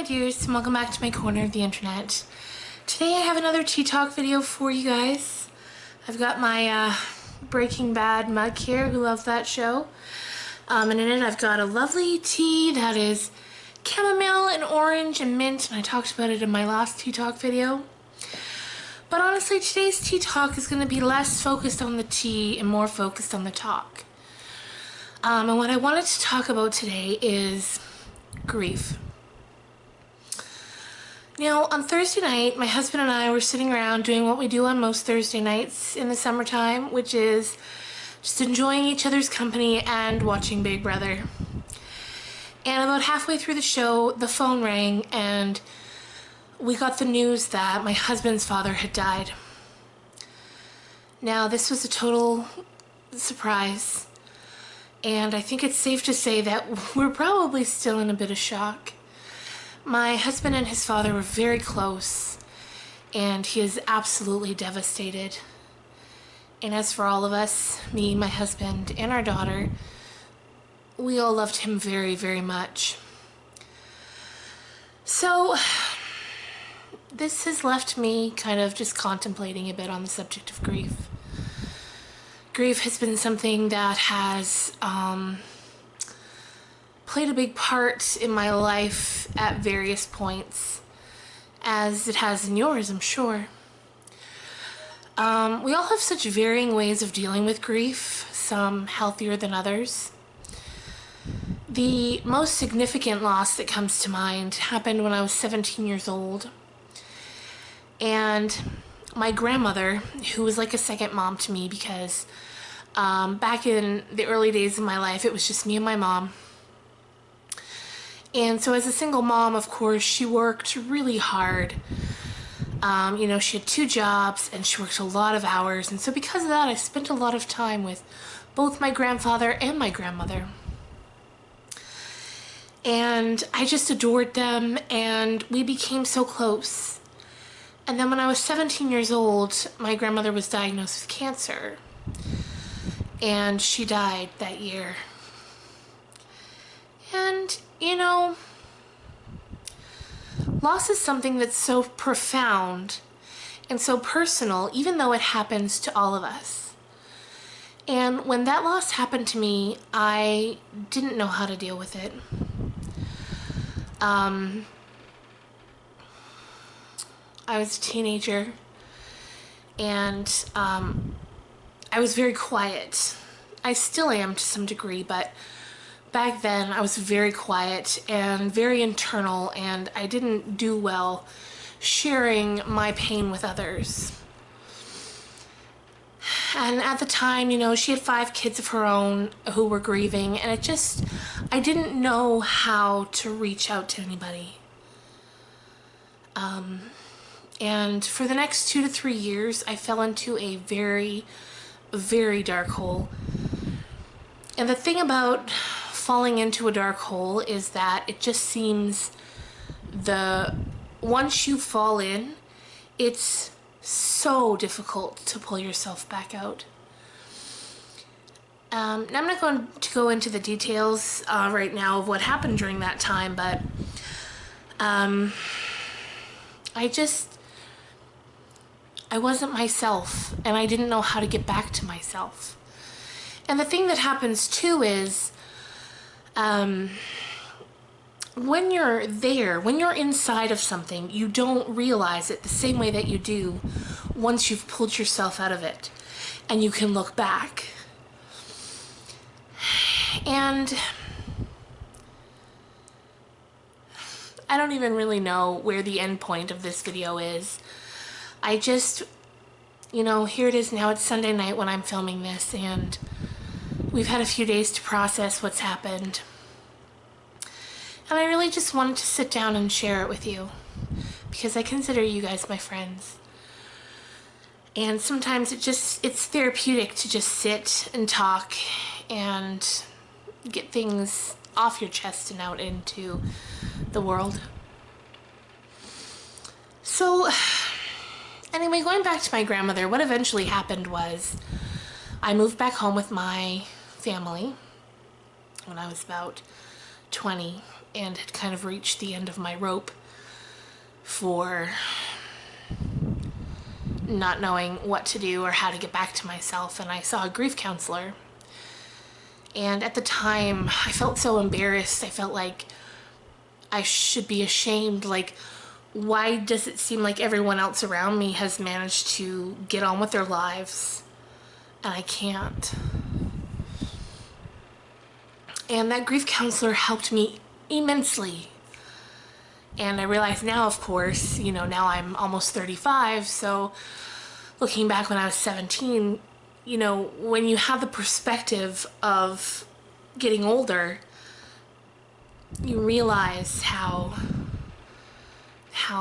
dears, and welcome back to my corner of the internet. Today I have another tea talk video for you guys. I've got my Breaking Bad mug here, who loves that show. And in it I've got a lovely tea that is chamomile and orange and mint, and I talked about it in my last tea talk video. But honestly, today's tea talk is going to be less focused on the tea and more focused on the talk. And what I wanted to talk about today is grief. Now, on Thursday night, my husband and I were sitting around doing what we do on most Thursday nights in the summertime, which is just enjoying each other's company and watching Big Brother. And about halfway through the show, the phone rang and we got the news that my husband's father had died. Now, this was a total surprise, and I think it's safe to say that we're probably still in a bit of shock. My husband and his father were very close, and he is absolutely devastated. And as for all of us, me, my husband, and our daughter, we all loved him very, very much. So this has left me kind of just contemplating a bit on the subject of grief. Grief has been something that has played a big part in my life at various points, as it has in yours, I'm sure. We all have such varying ways of dealing with grief, some healthier than others. The most significant loss that comes to mind happened when I was 17 years old. And my grandmother, who was like a second mom to me, because back in the early days of my life, it was just me and my mom. And so as a single mom, of course, she worked really hard. You know, she had 2 jobs and she worked a lot of hours. And so because of that, I spent a lot of time with both my grandfather and my grandmother. And I just adored them, and we became so close. And then when I was 17 years old, my grandmother was diagnosed with cancer, and she died that year. And, you know, loss is something that's so profound and so personal, even though it happens to all of us. And when that loss happened to me, I didn't know how to deal with it. I was a teenager, and I was very quiet. I still am to some degree, but back then I was very quiet and very internal, and I didn't do well sharing my pain with others. And at the time, you know, she had 5 kids of her own who were grieving, and I didn't know how to reach out to anybody. And for the next 2 to 3 years, I fell into a very, very dark hole. And the thing about falling into a dark hole is that it just seems once you fall in, it's so difficult to pull yourself back out. Now I'm not going to go into the details right now of what happened during that time, but I wasn't myself, and I didn't know how to get back to myself. And the thing that happens too is when you're there, when you're inside of something, you don't realize it the same way that you do once you've pulled yourself out of it and you can look back. And I don't even really know where the end point of this video is. I just, you know, here it is now. It's Sunday night when I'm filming this, and we've had a few days to process what's happened. And I really just wanted to sit down and share it with you, because I consider you guys my friends. And sometimes it's therapeutic to just sit and talk and get things off your chest and out into the world. So anyway, going back to my grandmother, what eventually happened was I moved back home with my family when I was about 20, and had kind of reached the end of my rope for not knowing what to do or how to get back to myself. And I saw a grief counselor. And at the time, I felt so embarrassed. I felt like I should be ashamed. Like, why does it seem like everyone else around me has managed to get on with their lives and I can't? And that grief counselor helped me immensely. And I realize now, of course, you know, now I'm almost 35, so looking back when I was 17, you know, when you have the perspective of getting older, you realize how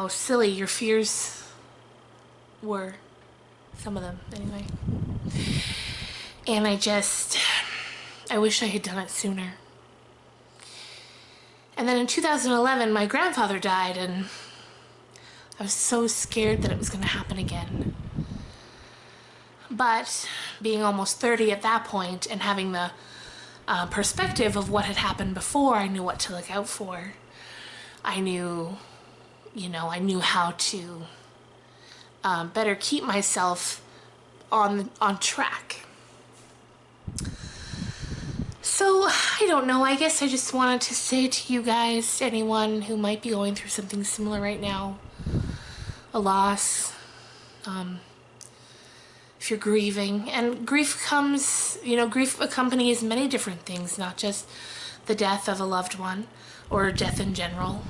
silly your fears were. Some of them, anyway. And I wish I had done it sooner. And then in 2011, my grandfather died, and I was so scared that it was going to happen again. But being almost 30 at that point and having the perspective of what had happened before, I knew what to look out for. I knew how to better keep myself on track. So, I don't know, I guess I just wanted to say to you guys, anyone who might be going through something similar right now, a loss, if you're grieving, and grief accompanies many different things, not just the death of a loved one or death in general.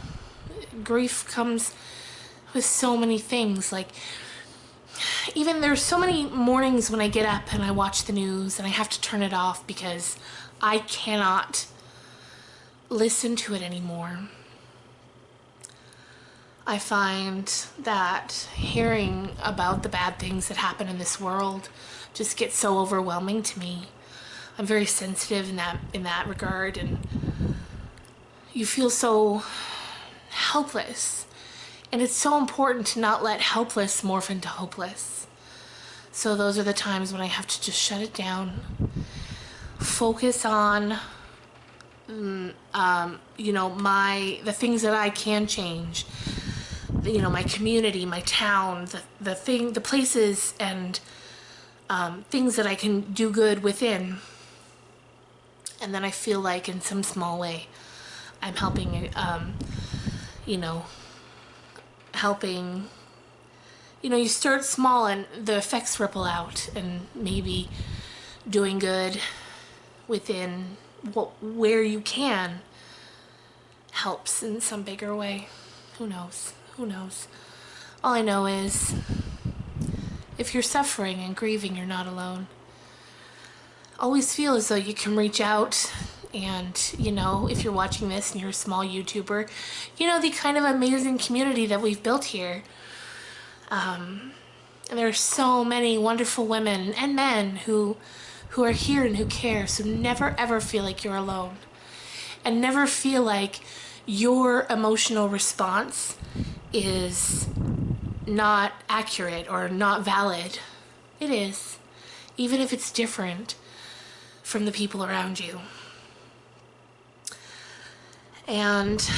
Grief comes with so many things, like even there's so many mornings when I get up and I watch the news and I have to turn it off because I cannot listen to it anymore. I find that hearing about the bad things that happen in this world just gets so overwhelming to me. I'm very sensitive in that regard, and you feel so helpless. And it's so important to not let helpless morph into hopeless. So those are the times when I have to just shut it down, focus on the things that I can change, my community, my town, the places and things that I can do good within. And then I feel like in some small way I'm helping you start small and the effects ripple out, and maybe doing good within where you can helps in some bigger way. Who knows? All I know is if you're suffering and grieving, you're not alone. Always feel as though you can reach out, and if you're watching this and you're a small YouTuber, the kind of amazing community that we've built here. And there are so many wonderful women and men who are here and who care, so never ever feel like you're alone. And never feel like your emotional response is not accurate or not valid. It is, even if it's different from the people around you. And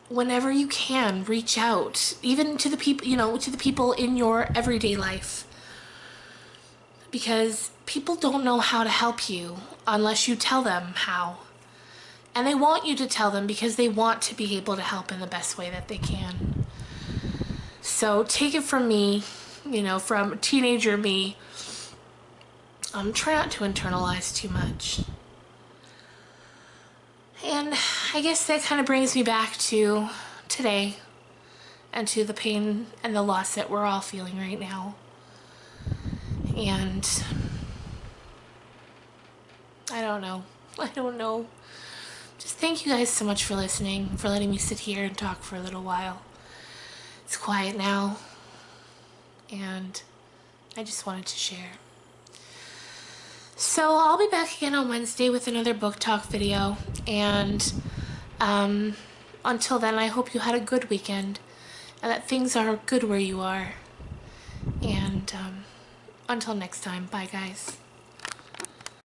whenever you can, reach out, even to the people in your everyday life, because people don't know how to help you unless you tell them how. And they want you to tell them because they want to be able to help in the best way that they can. So take it from me, from teenager me, try not to internalize too much. And I guess that kind of brings me back to today and to the pain and the loss that we're all feeling right now. And I don't know. Just thank you guys so much for listening, for letting me sit here and talk for a little while. It's quiet now, and I just wanted to share. So I'll be back again on Wednesday with another book talk video, and until then, I hope you had a good weekend and that things are good where you are. And until next time, bye guys.